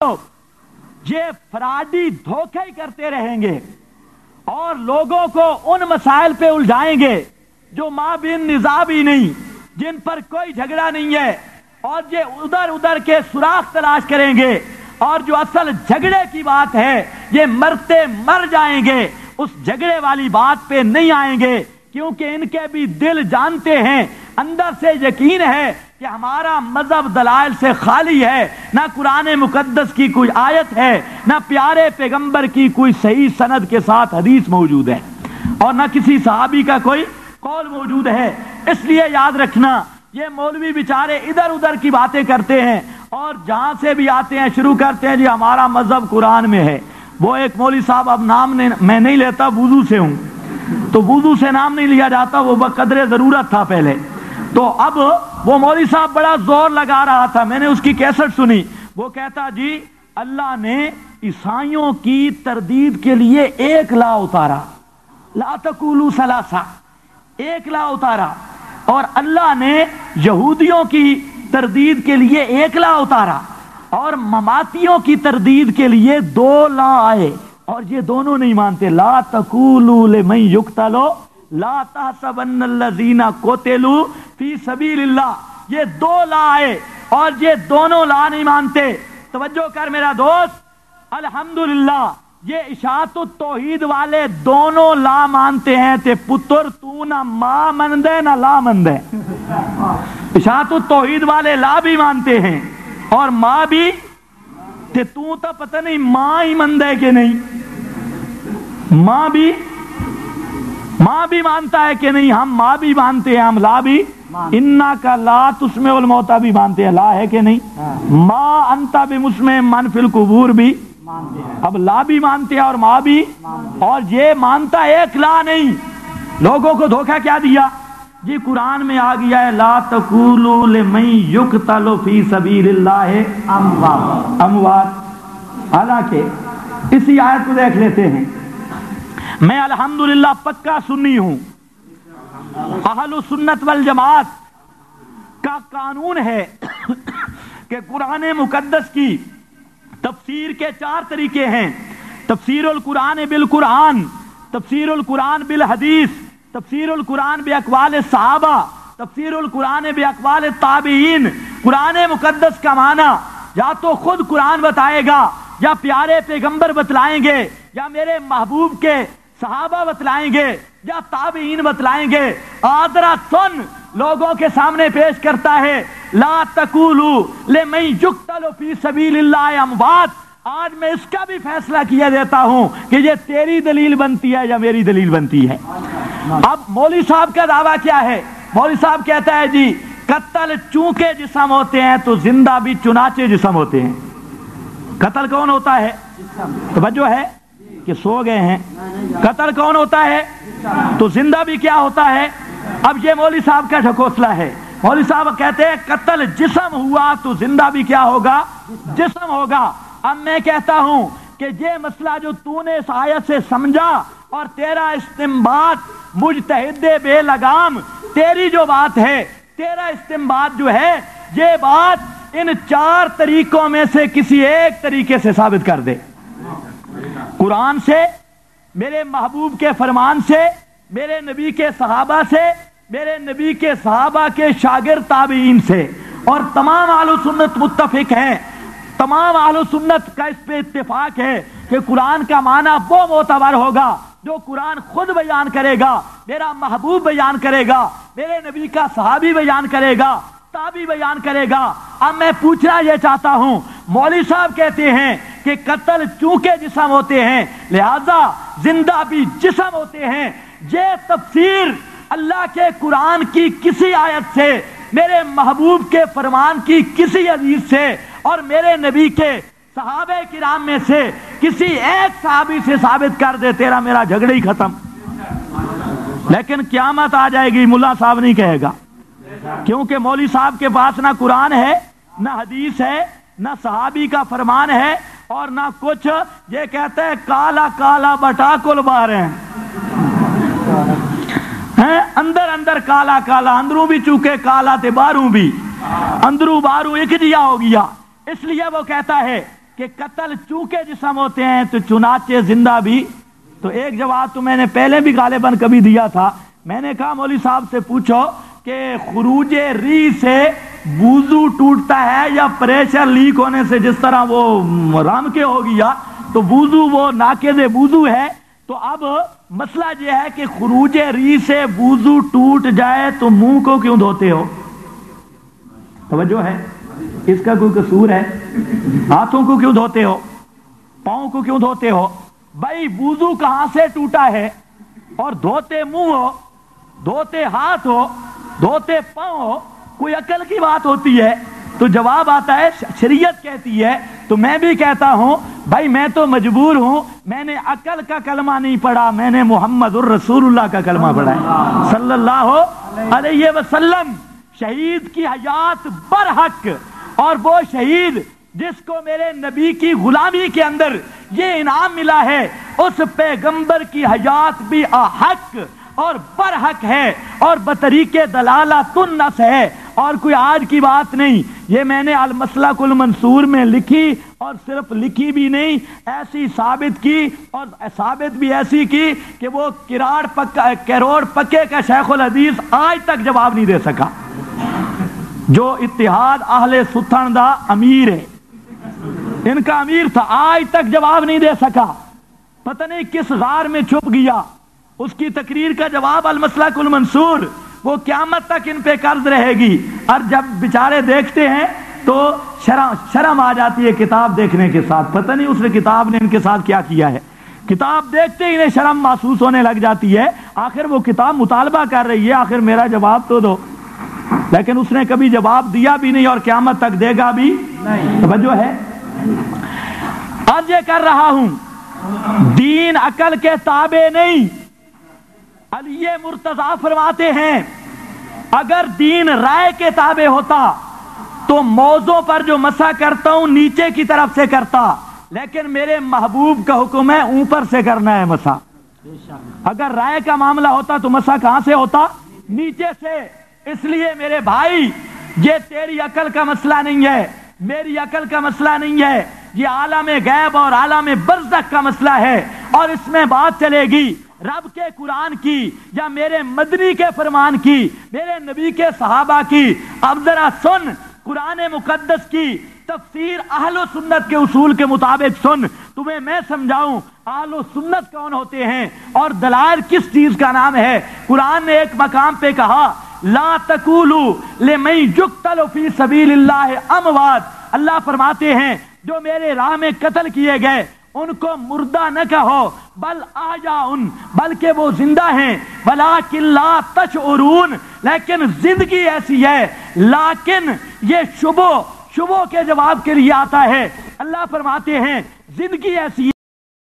یہ فراڈی دھوکے ہی کرتے رہیں گے اور لوگوں کو ان مسائل پہ الجھائیں گے جو مابین نزاع بھی نہیں، جن پر کوئی جھگڑا نہیں ہے، اور یہ ادھر ادھر کے سوراخ تلاش کریں گے، اور جو اصل جھگڑے کی بات ہے یہ مرتے مر جائیں گے، اس جھگڑے والی بات پہ نہیں آئیں گے، کیونکہ ان کے بھی دل جانتے ہیں، اندر سے یقین ہے کہ ہمارا مذہب دلائل سے خالی ہے، نہ قرآن مقدس کی کوئی آیت ہے، نہ پیارے پیغمبر کی کوئی صحیح سند کے ساتھ حدیث موجود ہے، اور نہ کسی صحابی کا کوئی قول موجود ہے۔ اس لیے یاد رکھنا، یہ مولوی بیچارے ادھر ادھر کی باتیں کرتے ہیں، اور جہاں سے بھی آتے ہیں شروع کرتے ہیں جی ہمارا مذہب قرآن میں ہے۔ وہ ایک مولوی صاحب، اب نام میں نہیں لیتا، وضو سے ہوں تو وضو سے نام نہیں لیا جاتا، وہ بقدر ضرورت تھا پہلے، تو اب وہ مولوی صاحب بڑا زور لگا رہا تھا، میں نے اس کی کیسٹ سنی، وہ کہتا جی اللہ نے عیسائیوں کی تردید کے لیے ایک لا اتارا، لا تقولوا ثلاثہ، ایک لا اتارا، اور اللہ نے یہودیوں کی تردید کے لیے ایک لا اتارا، اور مماتیوں کی تردید کے لیے دو لا آئے، اور یہ دونوں نہیں مانتے۔ لا تقولوا لمن یقتل لا تحسبن الذین قتلوا فی سبیل اللہ، یہ دو لا آئے اور یہ دونوں لا نہیں مانتے۔ توجہ کر میرا دوست، الحمدللہ یہ اشاعت التوحید والے دونوں لا مانتے ہیں، تے پتر تو نہ ماں مندے نہ لا مندے۔ اشاعت التوحید والے لا بھی مانتے ہیں اور ماں بھی، تے تو پتہ نہیں ماں ہی مندے کہ نہیں، ماں بھی مانتا ہے کہ نہیں، ہم ماں بھی مانتے ہیں، ہم لا بھی، انا کا لا تسمع الموتى بھی مانتے ہیں، لا ہے کہ نہیں، ما انت بمسمع من فی القبور بھی، اب لا بھی مانتے ہیں اور ماں بھی، اور یہ مانتا ایک لا نہیں۔ لوگوں کو دھوکہ کیا دیا جی، قرآن میں آ گیا ہے لا تقولوا لمن یقتل فی سبیل اللہ اموات، حالانکہ اسی آیت کو دیکھ لیتے ہیں۔ میں الحمدللہ پکا سنی ہوں، اہل سنت والجماعت کا قانون ہے کہ قرآن مقدس کی تفسیر کے 4 طریقے ہیں: تفسیر القرآن بالقرآن، تفسیر القرآن بالحدیث، تفسیر القرآن باقوال الصحابہ، تفسیر القرآن باقوال التابعین۔ قرآن مقدس کا معنی یا تو خود قرآن بتائے گا، یا پیارے پیغمبر بتلائیں گے، یا میرے محبوب کے صحابہ بتلائیں گے، یا تابعین بتلائیں گے۔ آدرا سن، لوگوں کے سامنے پیش کرتا ہے لا تقولوا لمن یقتل فی سبیل اللہ اموات۔ آج میں اس کا بھی فیصلہ کیا دیتا ہوں کہ یہ تیری دلیل بنتی ہے یا میری دلیل بنتی ہے۔ اب مولوی صاحب کا دعویٰ کیا ہے؟ مولوی صاحب کہتا ہے جی قتل چونکہ جسم ہوتے ہیں تو زندہ بھی چنانچہ جسم ہوتے ہیں۔ قتل کون ہوتا ہے؟ توجہ ہے کہ سو گئے ہیں، قتل کون ہوتا ہے تو زندہ بھی کیا ہوتا ہے؟ اب یہ مولوی صاحب کا ڈھکوسلا ہے۔ مولوی صاحب کہتے ہیں قتل جسم ہوا تو زندہ بھی کیا ہوگا؟ جسم ہوگا۔ اب میں کہتا ہوں کہ یہ مسئلہ جو تو نے اس آیت سے سمجھا، اور تیرا استنباط مجتہد بے لگام، تیری جو بات ہے، تیرا استنباط جو ہے، یہ بات ان 4 طریقوں میں سے کسی ایک طریقے سے ثابت کر دے، قرآن سے، میرے محبوب کے فرمان سے، میرے نبی کے صحابہ سے، میرے نبی کے صحابہ کے شاگرد تابعین سے، اور تمام اہل سنت متفق ہیں، تمام اہل سنت کا اس پہ اتفاق ہے کہ قرآن کا معنی وہ معتبر ہوگا جو قرآن خود بیان کرے گا، میرا محبوب بیان کرے گا، میرے نبی کا صحابی بیان کرے گا، تابعی بیان کرے گا۔ اب میں پوچھنا یہ چاہتا ہوں، مولوی صاحب کہتے ہیں کہ قتل چونکہ جسم ہوتے ہیں لہذا زندہ بھی جسم ہوتے ہیں، یہ تفسیر اللہ کے قرآن کی کسی آیت سے، میرے محبوب کے فرمان کی کسی حدیث سے، اور میرے نبی کے صحابہ کرام میں سے کسی ایک صحابی سے ثابت کر دے، تیرا میرا جھگڑا ہی ختم۔ لیکن قیامت آ جائے گی، ملا صاحب نہیں کہے گا، کیونکہ مولوی صاحب کے پاس نہ قرآن ہے، نہ حدیث ہے، نہ صحابی کا فرمان ہے، اور نہ کچھ۔ یہ کہتے ہیں کالا کالا بٹا کل بار ہیں، اندر اندر کالا کالا، اندروں بھی چونکہ کالا تے باہروں بھی، اندروں باہروں ایک جیا ہو گیا۔ اس لیے وہ کہتا ہے کہ قتل چونکہ جسم ہوتے ہیں تو چنانچہ زندہ بھی. تو ایک جواب تو میں نے پہلے بھی غالباً کبھی دیا تھا. میں نے کہا مولوی صاحب سے پوچھو کہ خروج ری سے وضو ٹوٹتا ہے یا پریشر لیک ہونے سے جس طرح وہ رام کے ہو گیا تو وضو وہ ناقض وضو ہے. تو اب مسئلہ یہ ہے کہ خروج ری سے وضو ٹوٹ جائے تو منہ کو کیوں دھوتے ہو؟ توجہ ہے؟ اس کا کوئی قصور ہے؟ ہاتھوں کو کیوں دھوتے ہو؟ پاؤں کو کیوں دھوتے ہو؟ بھائی وضو کہاں سے ٹوٹا ہے؟ اور دھوتے منہ ہو، دھوتے ہاتھ ہو، دھوتے پاؤں ہو، کوئی عقل کی بات ہوتی ہے؟ تو جواب آتا ہے شریعت کہتی ہے. تو میں بھی کہتا ہوں بھائی میں تو مجبور ہوں، میں نے عقل کا کلمہ نہیں پڑھا، میں نے محمد الرسول اللہ کا کلمہ پڑھا ہے صلی اللہ علیہ وسلم. شہید کی حیات برحق، اور وہ شہید جس کو میرے نبی کی غلامی کے اندر یہ انعام ملا ہے اس پیغمبر کی حیات بھی احق اور برحق ہے اور بطریق دلالۃ النص ہے، اور کوئی آج کی بات نہیں. یہ میں نے المسلک المنصور میں لکھی، اور صرف لکھی بھی نہیں، ایسی ثابت کی، اور ثابت بھی ایسی کی کہ وہ کروڑ پکے کا شیخ الحدیث آج تک جواب نہیں دے سکا. جو اتحاد اہل ستھن دا امیر ہے، ان کا امیر تھا، آج تک جواب نہیں دے سکا. پتہ نہیں کس غار میں چھپ گیا. اس کی تقریر کا جواب المسلک المنصور، وہ قیامت تک ان پہ قرض رہے گی. اور جب بیچارے دیکھتے ہیں تو شرم آ جاتی ہے کتاب دیکھنے کے ساتھ. پتہ نہیں اس نے کتاب نے ان کے ساتھ کیا کیا ہے. کتاب دیکھتے ہی انہیں شرم محسوس ہونے لگ جاتی ہے. آخر وہ کتاب مطالبہ کر رہی ہے، آخر میرا جواب تو دو. لیکن اس نے کبھی جواب دیا بھی نہیں اور قیامت تک دے گا بھی نہیں. توجہ ہے؟ آج یہ کر رہا ہوں، دین عقل کے تابع نہیں. علی مرتضیٰ فرماتے ہیں اگر دین رائے کے تابع ہوتا تو موضوع پر جو مسح کرتا ہوں نیچے کی طرف سے کرتا، لیکن میرے محبوب کا حکم ہے اوپر سے کرنا ہے مسح. اگر رائے کا معاملہ ہوتا تو مسح کہاں سے ہوتا؟ نیچے سے. اس لیے میرے بھائی یہ تیری عقل کا مسئلہ نہیں ہے، میری عقل کا مسئلہ نہیں ہے، یہ عالم غیب اور عالم برزخ کا مسئلہ ہے. اور اس میں بات چلے گی رب کے قرآن کی یا میرے مدنی کے فرمان کی، میرے نبی کے صحابہ کی. اب ذرا سن قرآن مقدس کی تفسیر اہل و سنت کے اصول کے مطابق سن. تمہیں میں سمجھاؤں اہل و سنت کون ہوتے ہیں اور دلائل کس چیز کا نام ہے. قرآن نے ایک مقام پہ کہا لا تقولوا لمن یقتل فی سبیل اللہ اموات. اللہ فرماتے ہیں جو میرے راہ میں قتل کیے گئے ان کو مردہ نہ کہو، بل احیاء، بلکہ وہ زندہ ہیں. ولکن لا تشعرون، لیکن زندگی ایسی ہے. لیکن یہ شبو کے جواب کے لیے آتا ہے. اللہ فرماتے ہیں زندگی ایسی